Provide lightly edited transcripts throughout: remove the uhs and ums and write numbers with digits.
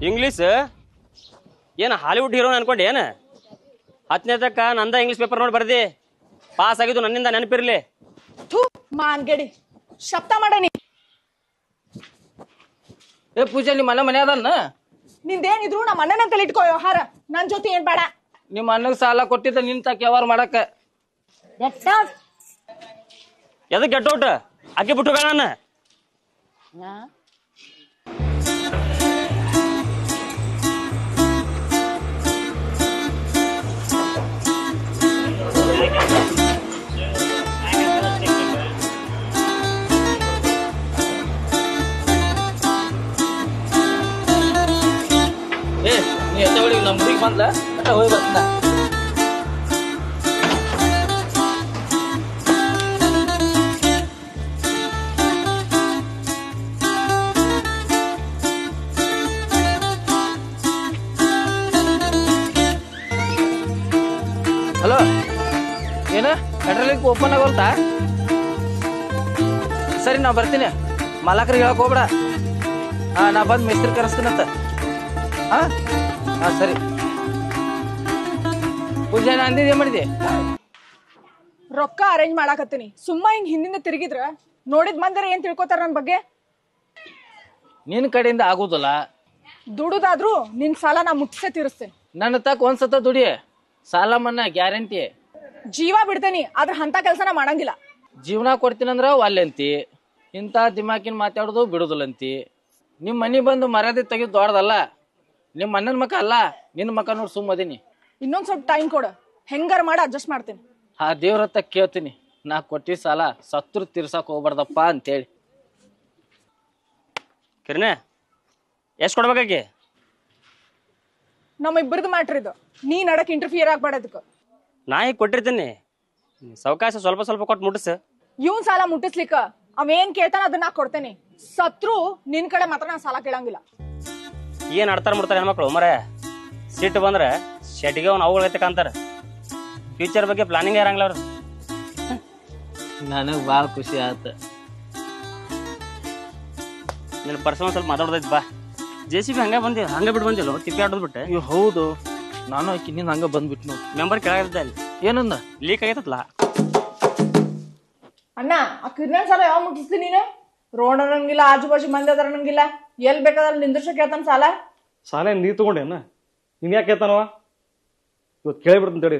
English ಏನು Hollywood ಹೀರೋನ್ ಅನ್ಕೊಂಡೆ ಏನು? 10ನೇ ತಕ್ಕ ನಂದ ಇಂಗ್ಲೀಷ್ ಪೇಪರ್ ನೋಡಿ ಬರ್ದಿ ಪಾಸ್ ಆಗಿದ್ದು ನನ್ನಿಂದ ನೆನಪಿರ್ಲಿ. ಮಾನ್ಗಡಿ ಶಬ್ದ ಮಾಡನಿ. ಏ ಪೂಜೆ ನಿಮ್ಮ ಮನೆ ಅದನ್ನ ನಿಂದೇನಿದ್ರು ನಮ್ಮ ಅಣ್ಣನಂತಲ್ಲಿ ಇಟ್ಕೋ ವ್ಯವಹಾರ. ನನ್ ಜೊತೆ ಏನ್ ಬೇಡ. ನಿಮ್ಮ ಅಣ್ಣಗ್ ಸಾಲ ಕೊಟ್ಟಿದ್ದ ನಿನ್ ತಕ್ಕ ವ್ಯವಹಾರ ಮಾಡಕ ಎದಕ್ ಗೆಟ್ ಔಟ್ ಅಕ್ಕಿ ಬಿಟ್ಟು ನಾನು ಏ ನೀ ಎತ್ತಗಳಿಗೆ ನಮ್ಮ ಊರಿಗೆ ಬಂದ್ಲ ಹೋಗಿ ಬರ್ತ ಹಲೋ ಏನ ಪೆಟ್ರೋಲಿಂಗ್ ಓಪನ್ ಆಗೋಲ್ತಾ? ಸರಿ ನಾ ಬರ್ತೀನಿ, ಮಾಲಕರಿಗೆ ಹೇಳಕ್ ಹೋಗ್ಬೇಡ. ನಾ ಬಂದು ಮಿಸ್ತ್ರಿ ಕರೆಸ್ತೀನಂತ. ಹಾ ಸರಿ. ಪೂಜೆ ನಾ ಅಂದಿದ್ದೆ ಮಾಡಿದೆ ರೊಕ್ಕ ಅರೇಂಜ್ ಮಾಡಾಕತ್ತೀನಿ. ಸುಮ್ಮ ಹಿಂಗ್ ಹಿಂದಿಂದ ತಿರುಗಿದ್ರ ನೋಡಿದ್ ಮಂದಿರ ಏನ್ ತಿಳ್ಕೊತಾರ ನನ್ ಬಗ್ಗೆ? ನಿನ್ ಕಡೆಯಿಂದ ಆಗುದಿಲ್ಲ. ದುಡುದಾದ್ರೂ ನಿನ್ ಸಾಲ ನಾ ಮುಟ್ಸೇ ತೀರಿಸ್ತೇನೆ. ನನ್ನ ತಕ್ಕ ಒಂದ್ಸತ ದುಡಿ, ಸಾಲ ಮನ್ನಾ ಗ್ಯಾರಂಟಿ. ಜೀವ ಬಿಡ್ತೇನಿ, ಆದ್ರ ಅಂತ ಕೆಲ್ಸನ ಮಾಡಂಗಿಲ್ಲ. ಜೀವನ ಕೊಡ್ತೀನಂದ್ರ ಅಲ್ಲಂತಿ, ಇಂಥ ದಿಮಾಕಿನ ಮಾತಾಡೋದು ಬಿಡುದಿಲ್ಲಂತಿ. ನಿಮ್ ಮನಿ ಬಂದು ಮರ್ಯಾದೆ ತೆಗೆದು ದೊಡ್ಡದಲ್ಲ. ನಿಮ್ ಅಣ್ಣನ ಮಕ್ಕ ಅಲ್ಲ, ನಿನ್ ಮಕ್ಕ ನೋಡಿ ಸುಮ್ಮದೀನಿ. ಇನ್ನೊಂದ್ ಸ್ವಲ್ಪ ಟೈಮ್ ಕೊಡ, ಹೆಂಗಾರ ಮಾಡಿ ಅಡ್ಜಸ್ಟ್ ಮಾಡ್ತೇನೆ. ಆ ದೇವ್ರ ಹತ್ತ ಕೇಳ್ತೀನಿ, ನಾ ಕೊಟ್ಟಿ ಸಾಲ ಸತ್ರು ತೀರ್ಸಕ್ ಹೋಗ್ಬಾರ್ದಪ್ಪ ಅಂತೇಳಿ. ಕಿರಣೆ ಎಷ್ಟ್ ಕೊಡ್ಬೇಕಾಕಿ? ನಮ್ಮ ಇಬ್ಬರದು ಮ್ಯಾಟ್ರ್ ಇದು. ನೀ ನಡಕ್ ಇಂಟರ್ಫಿಯರ್ ಆಗ್ಬೇಡದಕ್ಕೆ. ನಾ ಈಗ ಕೊಟ್ಟಿರ್ತೀನಿ, ಸಾವಕಾಶ ಸ್ವಲ್ಪ ಸ್ವಲ್ಪ ಕೊಟ್ಟು ಮುಟ್ಟಿಸ. ಇವನ್ ಸಾಲ ಮುಟ್ಟಿಸ್ಲಿಕ್ಕ ಅವೇನ್ ಕೇಳ್ತಾನ ಅದನ್ನ ನಾ ಕೊಡ್ತೇನೆ. ಸತ್ರು ನಿನ್ ಕಡೆ ಮಾತ್ರ ನಾ ಸಾಲ ಕೇಳಂಗಿಲ್ಲ. ಏನ್ ಆಡ್ತಾರ ಮುಡ್ತಾರ ಹೆಣ್ಮಕ್ಳು ಮರೆ. ಸಿಟ್ಟು ಬಂದ್ರೆ ಶೆಟ್ಟಿಗೆ ಅವ್ನು ಅವುಗಳೈತೆ ಕಾಂತಾರ. ಫ್ಯೂಚರ್ ಬಗ್ಗೆ ಪ್ಲಾನಿಂಗ್ ಇರಂಗಿಲ್ಲ ಅವ್ರು. ನನಗ್ ಬಾಳ ಖುಷಿ ಆತ. ನಿನ್ನ ಪರ್ಸನಲ್ ಸ್ವಲ್ಪ ಮಾತಾಡೋದೈತಿ ಬಾ. JCB ಹಂಗೆ ಬಿಟ್ಟು ಬಂದಿಲ್ಲ, ತಿಪ್ಪಿ ಆಡೋದು ಬಿಟ್ಟೆ. ಇವ್ ಹೌದು, ನಾನು ಆಕಿ ನಿನ್ ಹಂಗ ಬಂದ್ಬಿಟ್ಟು ನೋಡಿ. ಮೆಂಬರ್ ಕೆಳಗಿದ್ದ ಅಲ್ಲಿ ಏನಂದ? ಲೀಕ್ ಆಗೈತಲ್ಲ. ಅಣ್ಣ ಆ ಕಿರ್ನಲ್ ಸಾಲ ಯಾವ ಮುಟ್ಟಿಸ್ತೀನಿ ನೀನು? ರೋಡ್ ಅನ್ನಂಗಿಲ್ಲ, ಆಜು ಬಾಜು ಮಂದಿ ಅದಾರ ಅನ್ನಂಗಿಲ್ಲ, ಎಲ್ ಬೇಕಾದ್ರ ನಿಂದ್ರಸ ಕೇಳ್ತಾನ ಸಾಲ. ಸಾಲ ನೀ ತಗೊಂಡೇನ? ನಿನ್ ಯಾಕೆ ಕೇಳ್ತಾನವ? ಇವತ್ತು ಕೇಳಿಬಿಡ್ತೀನಿ ತಡಿ.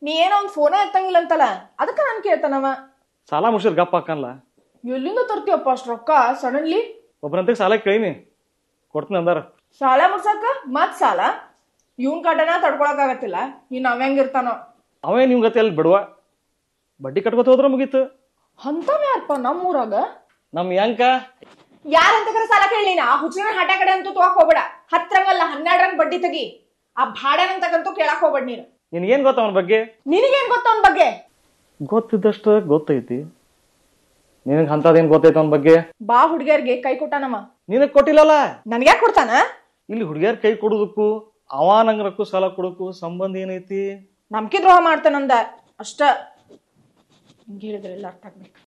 ನೀ ಏನೋ ಒಂದ್ ಫೋನ ಎತ್ತಂಗಿಲ್ಲ ಅಂತಲ್ಲ, ಅದಕ್ಕ ನಾನ್ ಕೇಳ್ತಾನವ. ಸಾಲ ಮುಗಿಸಿದ್ರೆ ಗಪ್ಪ ಹಾಕಲ್ಲ. ಎಲ್ಲಿಂದ ತರ್ತೀವಪ್ಪ ಅಷ್ಟ್ ರೊಕ್ಕ ಸಡನ್ಲಿ? ಒಬ್ಬರಂತ ಸಾಲ ಕೇಳಿನಿ, ಕೊಡ್ತೀನಿ ಅಂದಾರ. ಸಾಲ ಮುಡ್ಸಕ್ಕ ಮತ್ ಸಾಲ? ಇವನ್ ಕಡೆನ ತಡ್ಕೊಳಕ್ ಆಗತ್ತಿಲ್ಲ, ಇನ್ ಅವ ಹೆಂಗಿರ್ತಾನೋ. ಅವೇ ನಿಮ್ ಗತಿ ಅಲ್ಲಿ ಬಿಡುವ, ಬಡ್ಡಿ ಕಟ್ಕೊತ ಹೋದ್ರ ಮುಗೀತು. ಅಂತವ್ ಯಾರಪ್ಪ ನಮ್ಮೂರಾಗ? ನಮ್ ಯಂಕ ಯಾರಂತ ಸಾಲ ಕೇಳಿ? ಆ ಹುಚ್ಚಿನ ಹಠ ಕಡೆ ಅಂತೂ ತಗೋಕ್ ಹೋಗ್ಬೇಡ. 10 ರಂಗಲ್ಲ 12 ರಂಗ್ ಬಡ್ಡಿ ತೆಗಿ. ಆ ಭಾಡ್ಯನಂತಕ್ಕಂತೂ ಕೇಳಕ್ ಹೋಗ್ಬೇಡ ನೀನು. ನಿನ್ಗೇನ್ ಗೊತ್ತ ಅವನ ಬಗ್ಗೆ? ನಿನಗೇನ್ ಗೊತ್ತ ಅವನ ಬಗ್ಗೆ? ಗೊತ್ತಿದ್ದಷ್ಟ ಗೊತ್ತೈತಿ. ನಿನಗ್ ಅಂತದೇನ್ ಗೊತ್ತೈತಿ ಅವನ ಬಗ್ಗೆ? ಬಾ ಹುಡುಗಿಯರ್ಗೆ ಕೈ ಕೊಟ್ಟಾನಮ್ಮ. ನಿನಗ್ ಕೊಟ್ಟಿಲ್ಲಲ್ಲ, ನನ್ಗ್ಯಾಕ್ ಕೊಡ್ತಾನ? ಇಲ್ಲಿ ಹುಡುಗಿಯರ್ ಕೈ ಕೊಡುದಕ್ಕೂ ಅವ ನಂಗ್ರಕ್ಕೂ ಸಾಲ ಕೊಡಕ್ಕೂ ಸಂಬಂಧ ಏನೈತಿ? ನಂಬಿಕೆ ದ್ರೋಹ ಮಾಡ್ತಾನಂದ ಅಷ್ಟ. ಹಿಂಗ ಹೇಳಿದ್ರೆಲ್ಲ ಅರ್ಥ ಆಗ್ಬೇಕು.